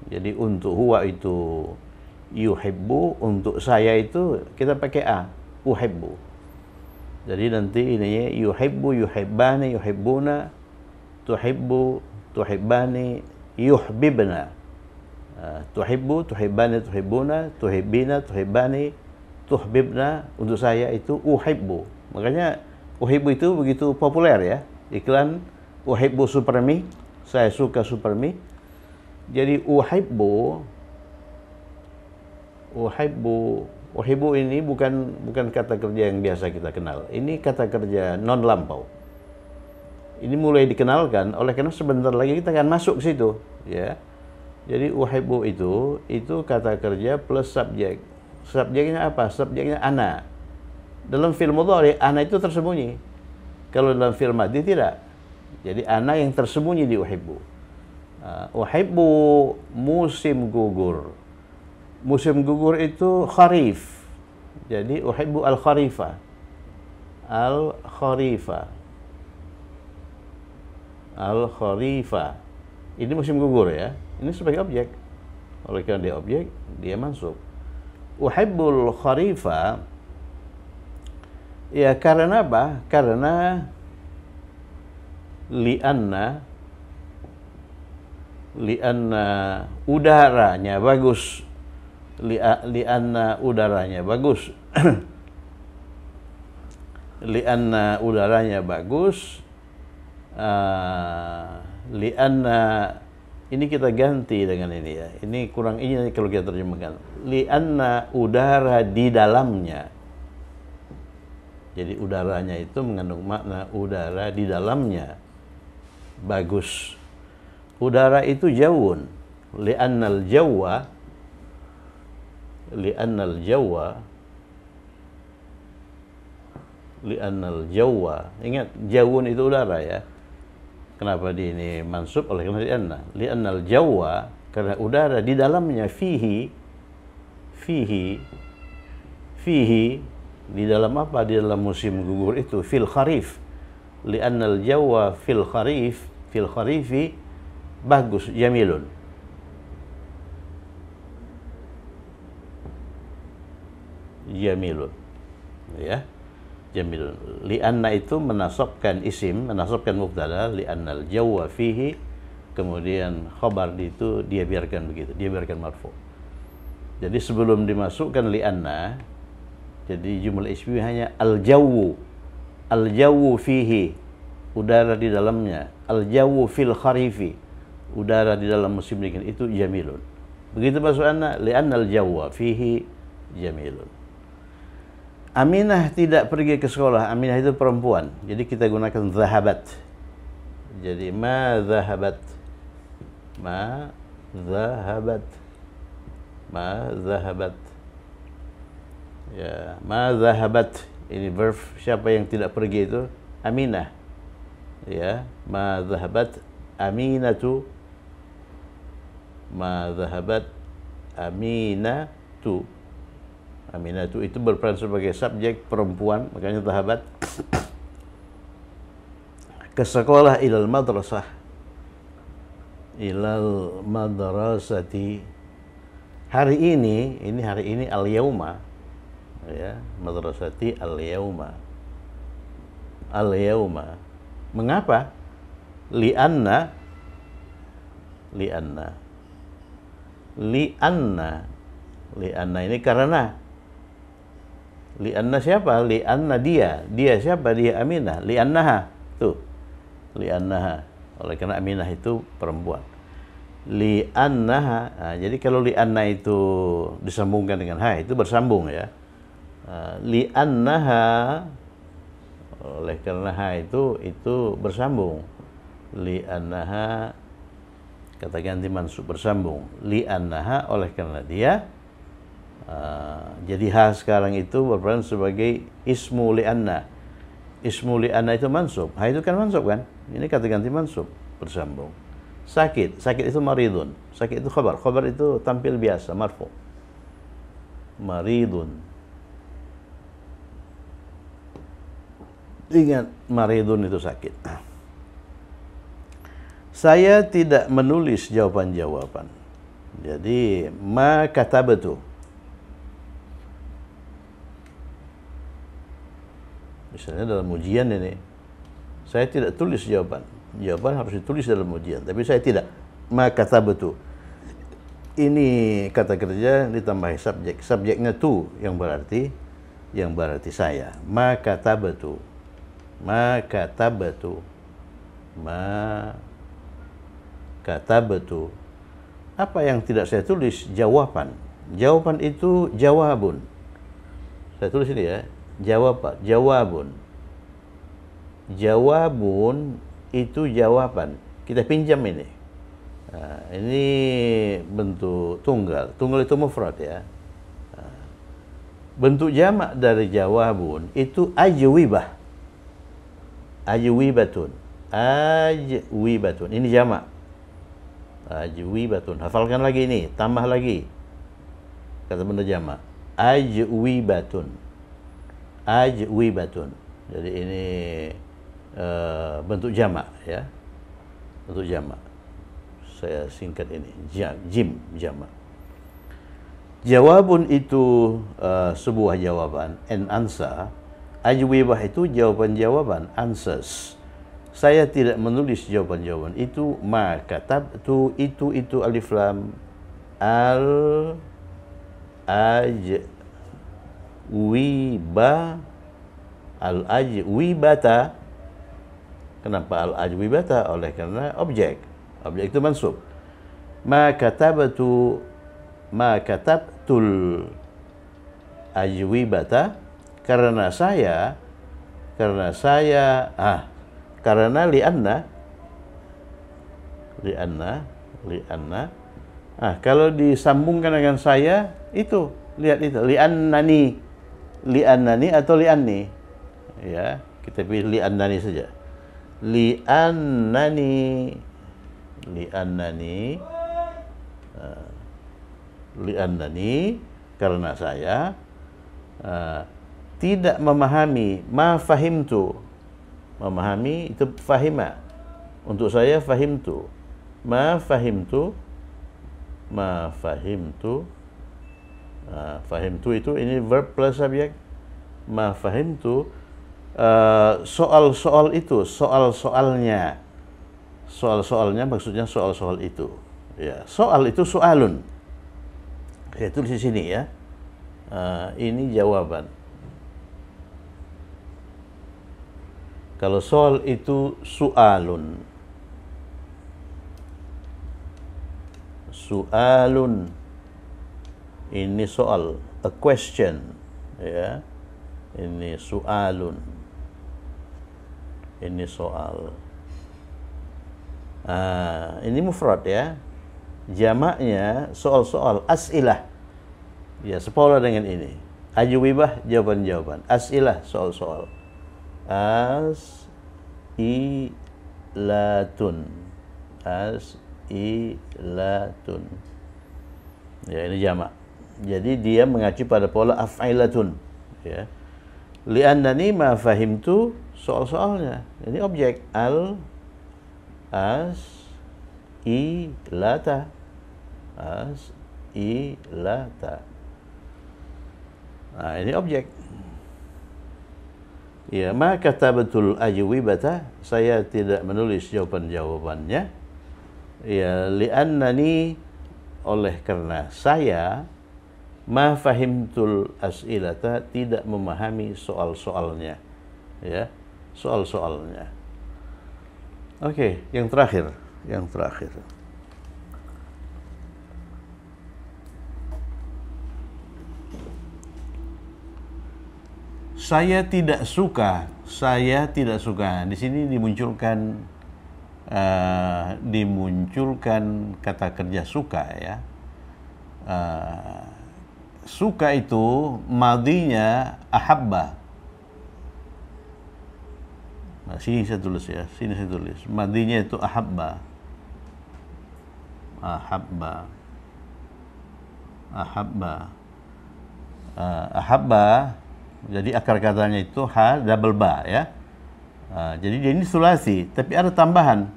Jadi untuk huwa itu yuhibbu, untuk saya itu kita pakai a, uhibbu. Jadi nanti ininya yuhibbu, yuhibbani, yuhibbuna, tuhibbu, tuhibbani, yuhbibna. Tuhibbu, tuhibbani, tuhibbuna, tuhibbina, tuhibbani, tuhbibna, untuk saya itu uhibbu. Makanya uhibbu itu begitu populer ya. Iklan uhibbu Supermi, saya suka Supermi. Jadi uhibbu ini bukan kata kerja yang biasa kita kenal. Ini kata kerja non lampau. Ini mulai dikenalkan oleh karena sebentar lagi kita akan masuk ke situ, ya. Jadi uhibbu itu kata kerja plus subjek. Subjeknya apa? Subjeknya ana. Dalam fi'il mudhari ana itu tersembunyi. Kalau dalam fi'il madhi tidak. Jadi ana yang tersembunyi di uhibbu. Uhibbu musim gugur. Musim gugur itu kharif. Jadi uhibbu al-kharifa. Al-kharifa. Ini musim gugur ya. Ini sebagai objek. Oleh karena dia objek, dia mansub. Uhibbul kharifa. Ya karena apa? Karena lianna udaranya bagus. Lianna udaranya bagus. Lianna udaranya bagus. Lianna ini kita ganti dengan ini ya. Ini kurang ini kalau kita terjemahkan. Lianna udara di dalamnya. Jadi udaranya itu mengandung makna udara di dalamnya bagus. Udara itu jawun. Liannal jawwa. Ingat jawun itu udara ya. Kenapa di ini mansub oleh karena li'annal jawwa, karena udara di dalamnya fihi di dalam apa? Di dalam musim gugur itu fil kharif. Li'annal jawwa fil kharifi bagus, jamilun. Ya. Jamil. Lianna itu menasabkan isim, menasabkan mubtada, liannal jawwa fihi, kemudian khabar itu dia biarkan begitu, dia biarkan marfu. Jadi sebelum dimasukkan lianna, jadi jumlah ismi hanya al-jawwu fihi, udara di dalamnya, al-jawwu fil kharifi, udara di dalam musim dingin itu jamilun. Begitu masuk anna, liannal jawwa fihi jamilun. Aminah tidak pergi ke sekolah. Aminah itu perempuan. Jadi kita gunakan zahabat. Jadi ma zahabat. Ya, ma zahabat. Ini verb siapa yang tidak pergi itu? Aminah. Ya, ma zahabat aminatu. Ma zahabat aminatu. Aminatu itu berperan sebagai subjek perempuan, makanya sahabat ke sekolah ilal madrasati. Hari ini al-yauma ya, madrasati al-yauma. Mengapa? Lianna ini karena lianna siapa? Lianna dia siapa? Dia Aminah. Liannaha tuh, liannaha. Oleh karena Aminah itu perempuan. Liannaha. Nah, jadi kalau lianna itu disambungkan dengan ha itu bersambung ya. Liannaha, oleh karena ha itu bersambung. Liannaha kata ganti mansub bersambung. Liannaha oleh karena dia. Jadi ha sekarang itu berperan sebagai ismu li'anna. Ismu li'anna itu mansub. Ha itu kan mansub kan? Ini kata ganti mansub bersambung. Sakit itu maridun. Sakit itu khabar. Khabar itu tampil biasa, marfu. Maridun. Ingat, maridun itu sakit. Saya tidak menulis jawaban-jawaban. Jadi ma katabtu. Misalnya dalam ujian ini, saya tidak tulis jawaban. Jawaban harus ditulis dalam ujian, tapi saya tidak. Ma katabtu. ini kata kerja ditambah subjek. Subjeknya tu yang berarti saya. Maka tabatu. Apa yang tidak saya tulis? Jawaban. Jawaban itu jawabun. Saya tulis ini ya. Jawabun. Jawabun itu jawaban. Kita pinjam ini. Nah, ini bentuk tunggal. Tunggal itu mufrad ya. Nah, bentuk jamak dari jawabun itu ajwibah. Ajwibatun. Ajwibatun. Ini jamak. Ajwibatun. Hafalkan lagi ini, tambah lagi. Kata benda jamak. Ajwibatun. Ajwibatun. Jadi ini bentuk jamak ya. Bentuk jamak. Saya singkat ini, jim, jamak. Jawabun itu sebuah jawaban, an answer. Ajwibah itu jawaban-jawaban, answers. Saya tidak menulis jawaban-jawaban itu. Ma katabtu itu alif lam al ajwibata. Kenapa al ajwibata? Oleh karena objek itu mansub. Ma katabtul ajwibata, karena lianna. Kalau disambungkan dengan saya itu, lihat itu, liannani atau lianni. Ya, kita pilih liannani saja. Liannani karena saya tidak memahami. Ma fahimtu. Memahami itu fahima. Untuk saya fahimtu. Ma fahimtu. Fahimtu itu ini verb plus subjek. Ma fahimtu. Soal-soal itu, soal-soalnya maksudnya soal-soal itu. Ya, soal itu soalun. Saya tulis di sini ya. Ini jawaban. Kalau soal itu su'alun. Su'alun. Ini soal, a question. Ya. Ini su'alun. Ini soal. Ini mufrad ya. Jamaknya soal-soal, as'ilah. Ya, sepola dengan ini. Ajwibah, jawaban-jawaban. As'ilah, soal-soal. As'ilatun. Ya, ini jamak. Jadi dia mengacu pada pola af'ilatun. Ya. Li'annani ma fahimtu, soal-soalnya. Ini objek. As'ilata. Nah, ini objek. Ya, maka katabatul ajwibata, saya tidak menulis jawaban-jawabannya. Ya, li'annani, oleh karena saya, ma fahimtul as'ilata, tidak memahami soal-soalnya. Ya, soal-soalnya. Oke, yang terakhir. Saya tidak suka. Di sini dimunculkan kata kerja suka ya. Suka itu madinya ahabba. Nah, sini saya tulis ya. Madinya itu ahabba. Ahabba. Jadi akar katanya itu ha double ba ya. Jadi ini sulasi, tapi ada tambahan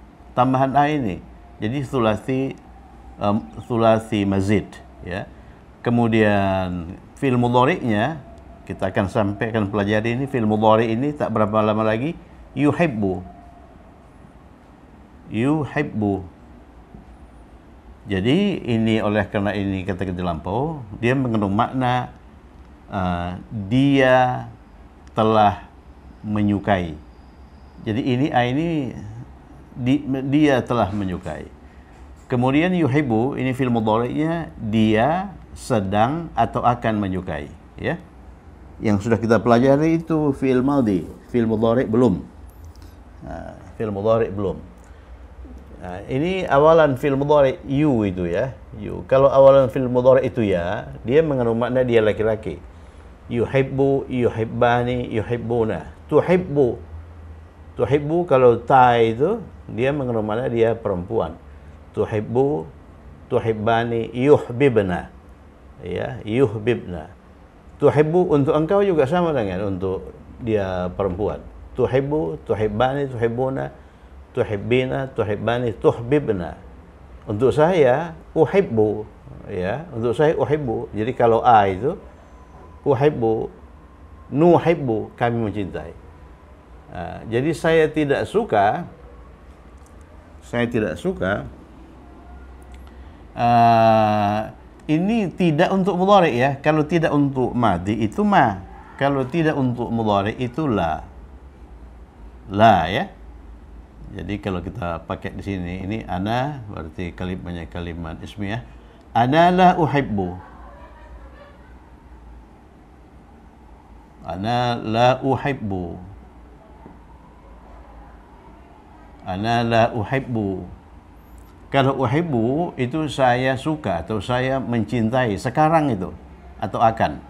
a ini. Jadi sulasi mazid ya. Kemudian fi'il mudhari'nya kita akan pelajari ini. Fi'il mudhari' ini tak berapa lama lagi yuhibbu. Jadi ini oleh karena ini kata kita lampau, dia mengandung makna dia telah menyukai. Jadi ini dia telah menyukai. Kemudian yuhibbu, ini fi'il mudhari'nya, dia sedang atau akan menyukai, ya. Yang sudah kita pelajari itu fi'il madhi, fi'il mudhari' belum. Fi'il mudhari' belum. Ini awalan fi'il mudhari' you itu ya. You. Kalau awalan fi'il mudhari' itu ya, dia mengandung makna dia laki-laki. Yuhibbu, yuhibbani, yuhibbuna. Tuhibbu kalau ta itu dia mengandung makna dia perempuan. Tuhibbu, tuhibbani, yuhbibna. Ya, yuhbibna. Tuhibbu untuk engkau juga sama dengan untuk dia perempuan. Tuhibbu, tuhibbani, tuhibbuna, tuhibbina, tuhibbani, tuhbibna. Untuk saya uhibbu, ya, untuk saya uhibbu. Jadi kalau a itu uhibbu, nuhibbu, kami mencintai. Jadi saya tidak suka ini tidak untuk mudhari ya. Kalau tidak untuk madhi itu ma. Kalau tidak untuk mudhari itu la. La ya. Jadi kalau kita pakai di sini, ini ana berarti kalimatnya kalimat ismiyah. Ana la uhibbu. Ana la uhibbu. Ana la uhibbu. Kalau uhibbu itu saya suka atau saya mencintai sekarang itu atau akan.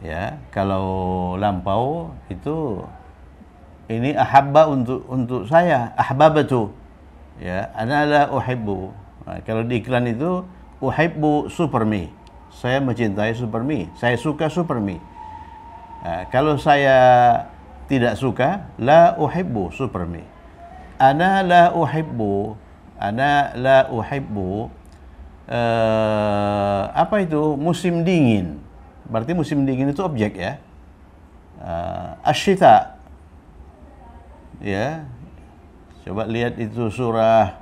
Ya, kalau lampau itu ini ahabba untuk saya, ahbabatu. Ya, ana la uhibbu. Kalau di iklan itu uhibbu supermi. Saya mencintai supermi, saya suka supermi. Kalau saya tidak suka, la uhibbu supermi. Ana la uhibbu. Ana la uhibbu. Apa itu? Musim dingin. Berarti musim dingin itu objek ya. Asyita. Ya. Coba lihat itu surah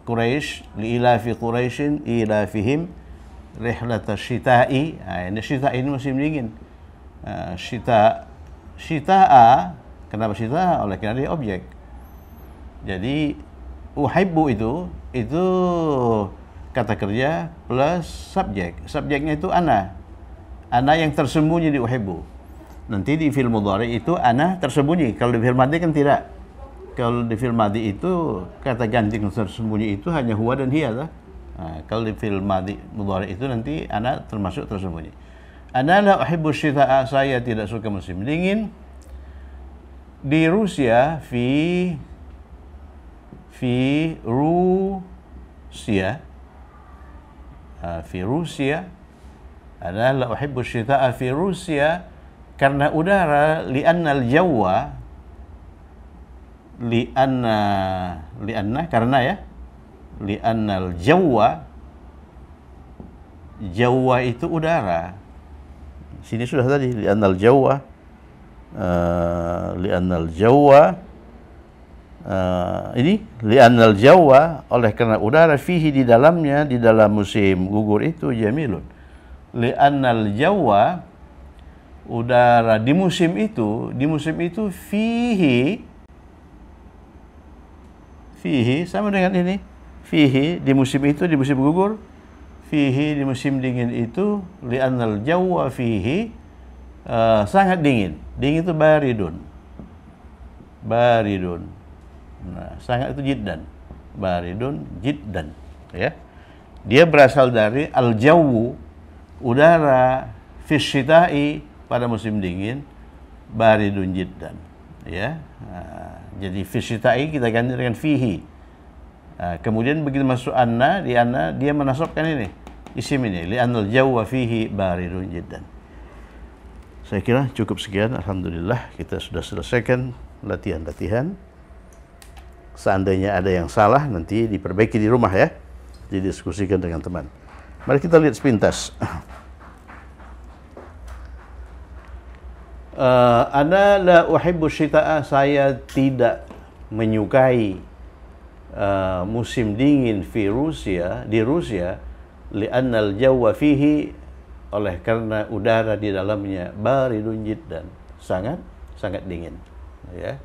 Quraisy, liilafi Quraisyin ilafihim rihlatash syita'i. Ini syita ini musim dingin. Syita'a, kenapa syita'a? Oleh karena dia objek. Jadi uhibbu itu kata kerja plus subjek. Subjeknya itu ana. Ana yang tersembunyi di uhibbu. Nanti di fi'il mudhari itu ana tersembunyi. Kalau di fi'il madhi kan tidak. Kalau di fi'il madhi itu kata ganti yang tersembunyi itu hanya huwa dan hiya. Kalau di fi'il madhi mudhari itu nanti ana termasuk tersembunyi. Ana la uhibbu syita'a, saya tidak suka musim dingin. Di Rusia Rusia ana la uhibbu syita'a fi Rusia, karena udara, li'annal jawwa, karena ya, li'annal jawwa itu udara. Sini sudah tadi li'annal jawwa ini li'annal jawwa, oleh karena udara, fihi di dalamnya, di dalam musim gugur itu, jamilun. Li'annal jawwa, udara di musim itu fihi sama dengan ini. Fihi di musim itu, di musim gugur. Fihi di musim dingin itu, li'annal jawwa fihi sangat dingin. Dingin itu baridun. Nah, sangat itu jiddan. Baridun jiddan, ya. Dia berasal dari al-jawwu, udara, fi syita'i, pada musim dingin, baridun jiddan, ya. Jadi fi syita'i kita ganti dengan fihi. Kemudian begitu masuk anna, di anna dia menasabkan ini, isim ini, li'annal jawwa fihi baridun jiddan. Saya kira cukup sekian. Alhamdulillah kita sudah selesaikan latihan-latihan. Seandainya ada yang salah, nanti diperbaiki di rumah ya, didiskusikan dengan teman. Mari kita lihat sepintas. Ana la uhibbu syita'a, saya tidak menyukai musim dingin di Rusia li'anna al-jawwa fihi, oleh karena udara di dalamnya baridun jiddan, sangat dingin, ya,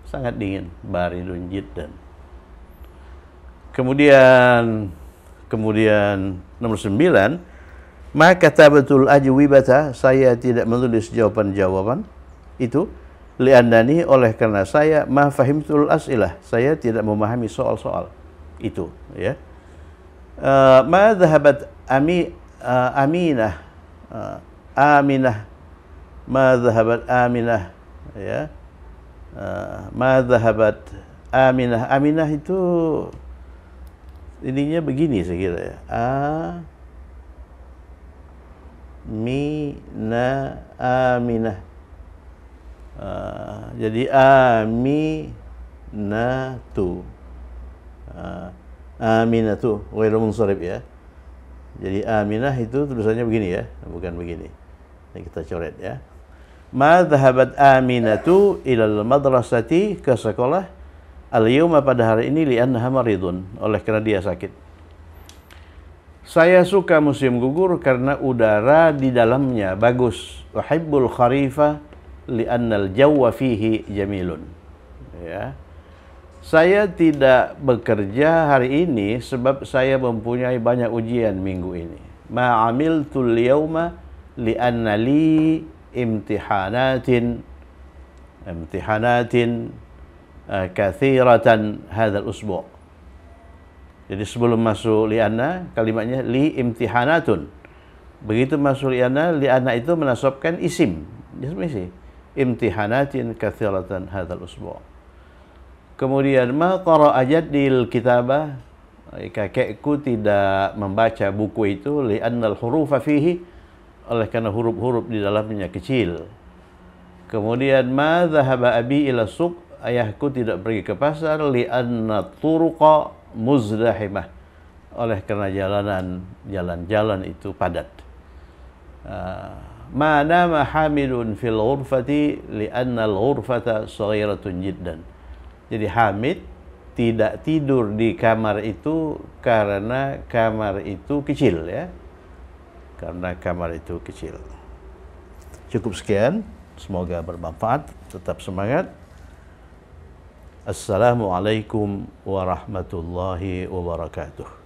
sangat dingin, baridun jiddan. Kemudian nomor 9, maka katabatul ajwibata, saya tidak menulis jawaban-jawaban itu, li'annani, oleh karena saya ma fahimtul as'ilah, saya tidak memahami soal-soal itu, ya. Ma dhahabat Aminah, ma dhahabat Aminah, ya. Ma dhahabat Aminah itu ininya begini saya kira, ya. Aminah. Jadi Aminatu ghairu munsharif, ya. Jadi Aminah itu tulisannya begini, ya, bukan begini. Ini kita coret, ya. Ma dhahabat Aminatu ilal madrasati, ke sekolah, al-yawma, pada hari ini, li'annaha maridun, oleh karena dia sakit. Saya suka musim gugur karena udara di dalamnya bagus. Uhibbul kharifa li'annal jawwa fihi jamilun, ya. Saya tidak bekerja hari ini sebab saya mempunyai banyak ujian minggu ini. Ma amiltul yawma li'anna li imtihanatin kathiratan hadzal usbu'. Jadi sebelum masuk li'anna, kalimatnya li imtihanatun. Begitu masuk li'anna itu menasabkan isim. Imtihanatin kathiratan hadzal usbu'. Kemudian ma qara'a jaddil kitabah, kakekku tidak membaca buku itu, li'annal hurufa fihi, oleh karena huruf-huruf di dalamnya kecil. Kemudian ma dhahaba abi ila suq, ayahku tidak pergi ke pasar, li'anna turuqa muzdahimah, oleh karena jalan-jalan itu padat. Ma nama hamidun fil ghurfati li'anna al-ghurfata saghiratun jiddan. Jadi Hamid tidak tidur di kamar itu karena kamar itu kecil, ya. Karena kamar itu kecil. Cukup sekian, semoga bermanfaat. Tetap semangat. Assalamualaikum warahmatullahi wabarakatuh.